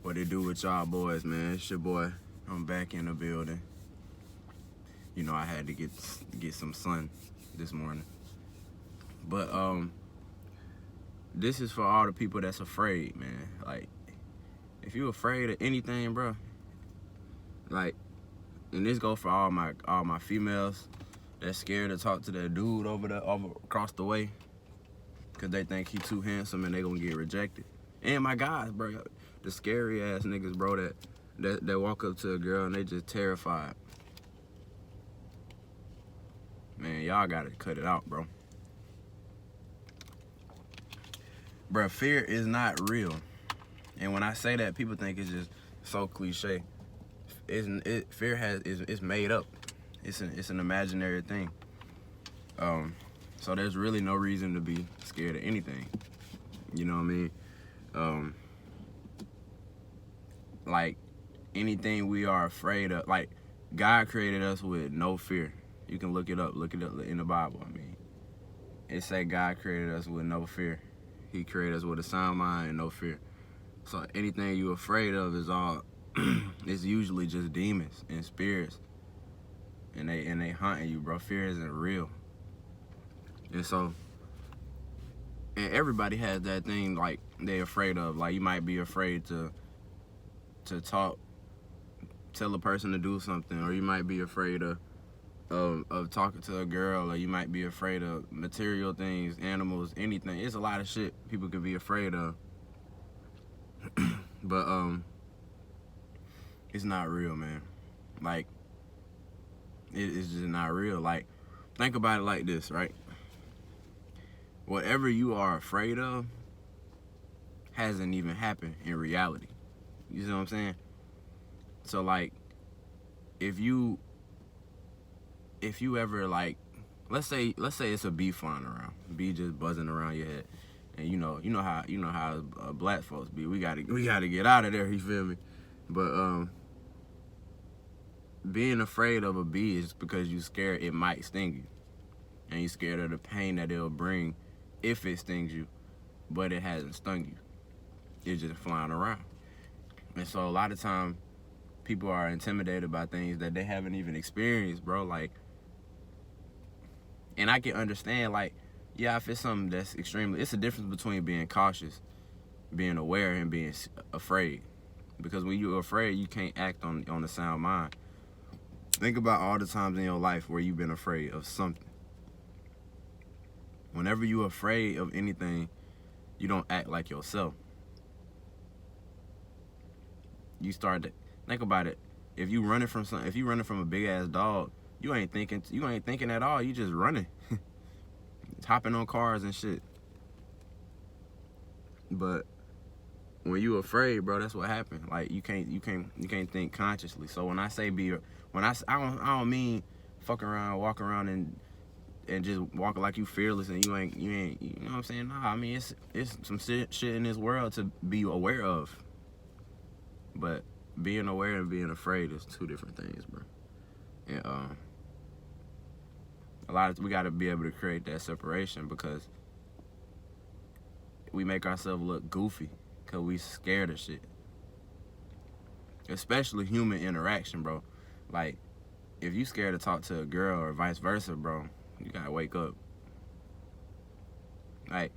What it do with y'all boys, man? It's your boy. I'm back in the building. You know, I had to get some sun this morning. But this is for all the people that's afraid, man. Like, if you afraid of anything, bro, like, and this go for all my females that's scared to talk to that dude over across the way, cause they think he too handsome and they gonna get rejected. And my guys, bro, the scary ass niggas, bro, that walk up to a girl and they just terrified. Man, y'all gotta cut it out, bro. Bro, fear is not real. And when I say that, people think it's just so cliche. Fear is made up. It's an imaginary thing. So there's really no reason to be scared of anything. You know what I mean? Like, anything we are afraid of, like, God created us with no fear. You can look it up in the Bible. I mean, it say God created us with no fear. He created us with a sound mind and no fear. So anything you're afraid of is all, it's usually just demons and spirits. And they hunting you, bro. Fear isn't real. And so, and everybody has that thing, like, they're afraid of. Like, you might be afraid to tell a person to do something, or you might be afraid of talking to a girl, or you might be afraid of material things, animals, anything. It's a lot of shit people could be afraid of. But it's not real, man. Like, it's just not real. Like, think about it like this, right? Whatever you are afraid of hasn't even happened in reality. You see what I'm saying? So, like, if you ever, like, let's say it's a bee flying around, bee just buzzing around your head, and you know how black folks be. We gotta get out of there. You feel me? But being afraid of a bee is because you scared it might sting you, and you scared of the pain that it'll bring if it stings you, but it hasn't stung you. It's just flying around. And so a lot of times people are intimidated by things that they haven't even experienced, bro. Like, and I can understand, like, yeah, if it's something that's extremely, it's a difference between being cautious, being aware, and being afraid. Because when you're afraid, you can't act on the sound mind. Think about all the times in your life where you've been afraid of something. Whenever you're afraid of anything, you don't act like yourself. You start to think about it. If you running from a big ass dog, you ain't thinking at all. You just running, hopping on cars and shit. But when you afraid, bro, that's what happened. Like, you can't think consciously. So when I say I don't mean fuck around, walk around and just walk like you fearless and you ain't, you know what I'm saying? Nah, I mean, it's some shit in this world to be aware of. But being aware and being afraid is two different things, bro. And we got to be able to create that separation, because we make ourselves look goofy because we scared of shit. Especially human interaction, bro. Like, if you scared to talk to a girl or vice versa, bro, you gotta wake up. Like,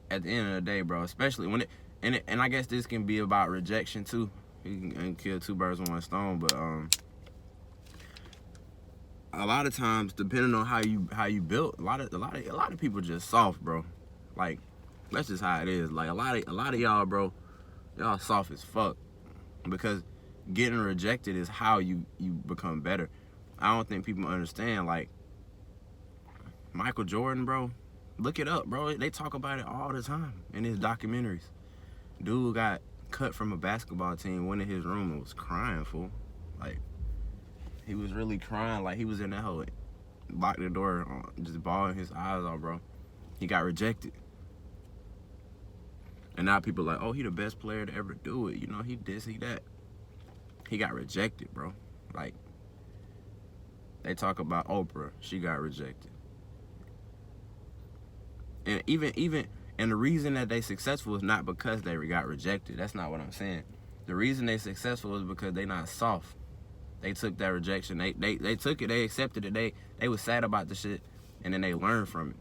at the end of the day, bro, especially when and I guess this can be about rejection too. You can kill two birds with one stone, but a lot of times, depending on how you built, a lot of people just soft, bro. Like, that's just how it is. Like, a lot of y'all, bro, y'all soft as fuck, because getting rejected is how you become better. I don't think people understand. Like, Michael Jordan, bro, look it up, bro. They talk about it all the time in his documentaries. Dude got cut from a basketball team, went in his room and was crying, fool. Like, he was really crying. Like, he was in that hole, locked the door, just bawling his eyes out, bro. He got rejected. And now people are like, oh, he the best player to ever do it. You know, he this, he that. He got rejected, bro. Like, they talk about Oprah. She got rejected. And even And the reason that they successful is not because they got rejected. That's not what I'm saying. The reason they successful is because they not soft. They took that rejection. They took it. They accepted it. They was sad about the shit, and then they learned from it.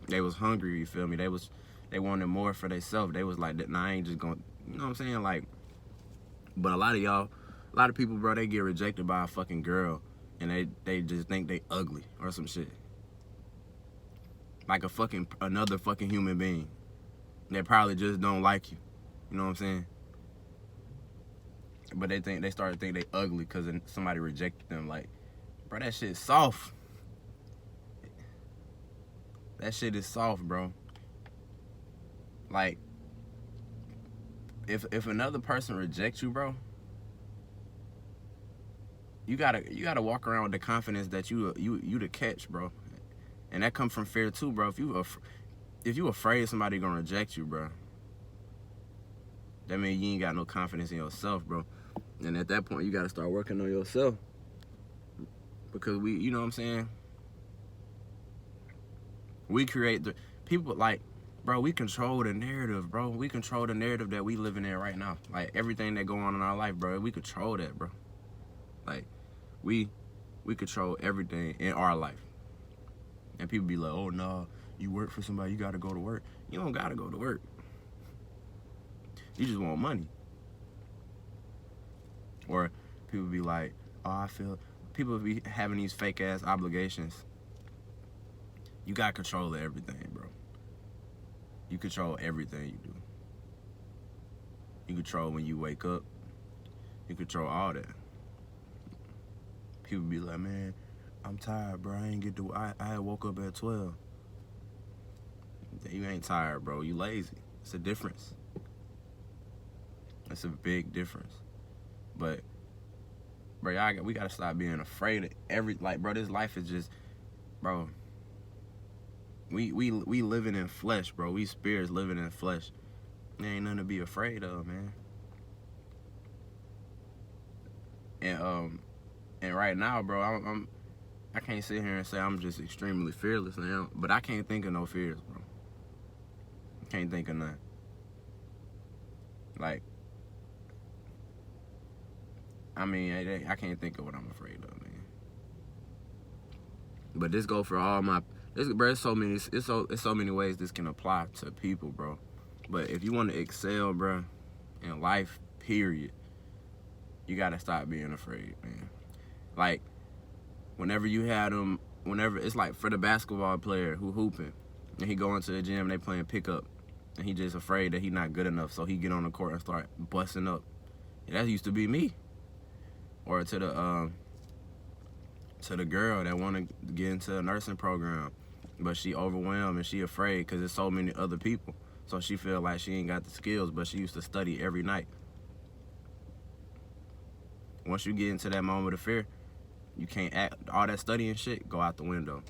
They was hungry. You feel me? They wanted more for themselves. They was like, nah, I ain't just going. You know what I'm saying? Like, but a lot of people, bro, they get rejected by a fucking girl, and they just think they ugly or some shit. Like another fucking human being. They probably just don't like you. You know what I'm saying? But they start to think they ugly because somebody rejected them. Like, bro, that shit's soft. That shit is soft, bro. Like, if another person rejects you, bro, you gotta walk around with the confidence that you the catch, bro. And that comes from fear too, bro. If you afraid somebody gonna reject you, bro, that means you ain't got no confidence in yourself, bro. And at that point, you gotta start working on yourself. Because you know what I'm saying? We create the people, like, bro, we control the narrative, bro. We control the narrative that we living in right now. Like, everything that go on in our life, bro, we control that, bro. Like, we control everything in our life. And people be like, oh, no, you work for somebody, you gotta go to work. You don't gotta go to work. You just want money. Or people be like, oh, people be having these fake ass obligations. You got control of everything, bro. You control everything you do. You control when you wake up. You control all that. People be like, man, I'm tired, bro. I woke up at 12. You ain't tired, bro. You lazy. It's a difference. It's a big difference. But, bro, we gotta stop being afraid of bro, this life is just, bro, we living in flesh, bro. We spirits living in flesh. There ain't nothing to be afraid of, man. And right now, bro, I can't sit here and say I'm just extremely fearless now, but I can't think of no fears, bro. I can't think of none. Like, I mean, I can't think of what I'm afraid of, man. But this go for all my, bro. It's so many ways this can apply to people, bro. But if you want to excel, bro, in life, period, you gotta stop being afraid, man. Like, whenever it's like for the basketball player who hooping, and he go into the gym and they playing pickup, and he just afraid that he not good enough, so he get on the court and start busting up. Yeah, that used to be me. Or to the girl that want to get into a nursing program, but she overwhelmed and she afraid because there's so many other people. So she feel like she ain't got the skills, but she used to study every night. Once you get into that moment of fear, you can't act. All that studying shit go out the window.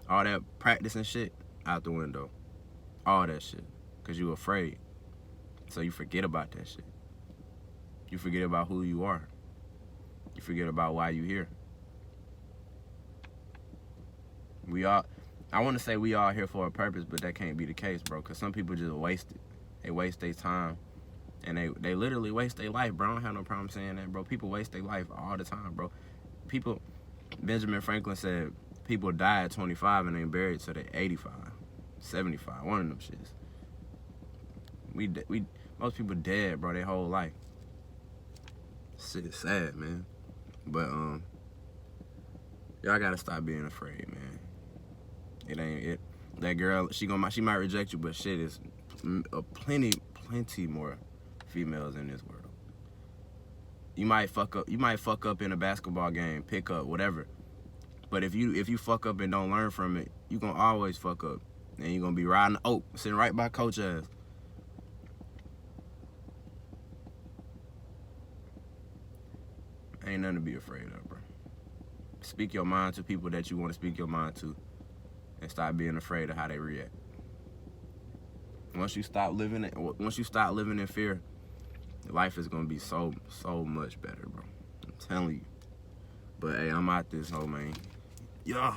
All that practicing shit out the window. All that shit, because you afraid. So you forget about that shit. You forget about who you are. You forget about why you here. I want to say we all here for a purpose, but that can't be the case, bro, because some people just waste it. They waste their time, and they literally waste their life, bro. I don't have no problem saying that, bro. People waste their life all the time, bro. Benjamin Franklin said people die at 25 and ain't buried till they 85, 75, one of them shits. Most people dead, bro, their whole life. Shit is sad, man. But y'all gotta stop being afraid, man. It ain't it. That girl, she might reject you, but shit is plenty more females in this world. You might fuck up in a basketball game, pick up, whatever. But if you fuck up and don't learn from it, you gonna always fuck up, and you gonna be riding the oak, sitting right by coach ass. Ain't nothing to be afraid of, bro. Speak your mind to people that you want to speak your mind to, and stop being afraid of how they react. Once you stop living in fear, life is gonna be so much better, bro. I'm telling you. But hey, I'm out this hoe, man. Yeah.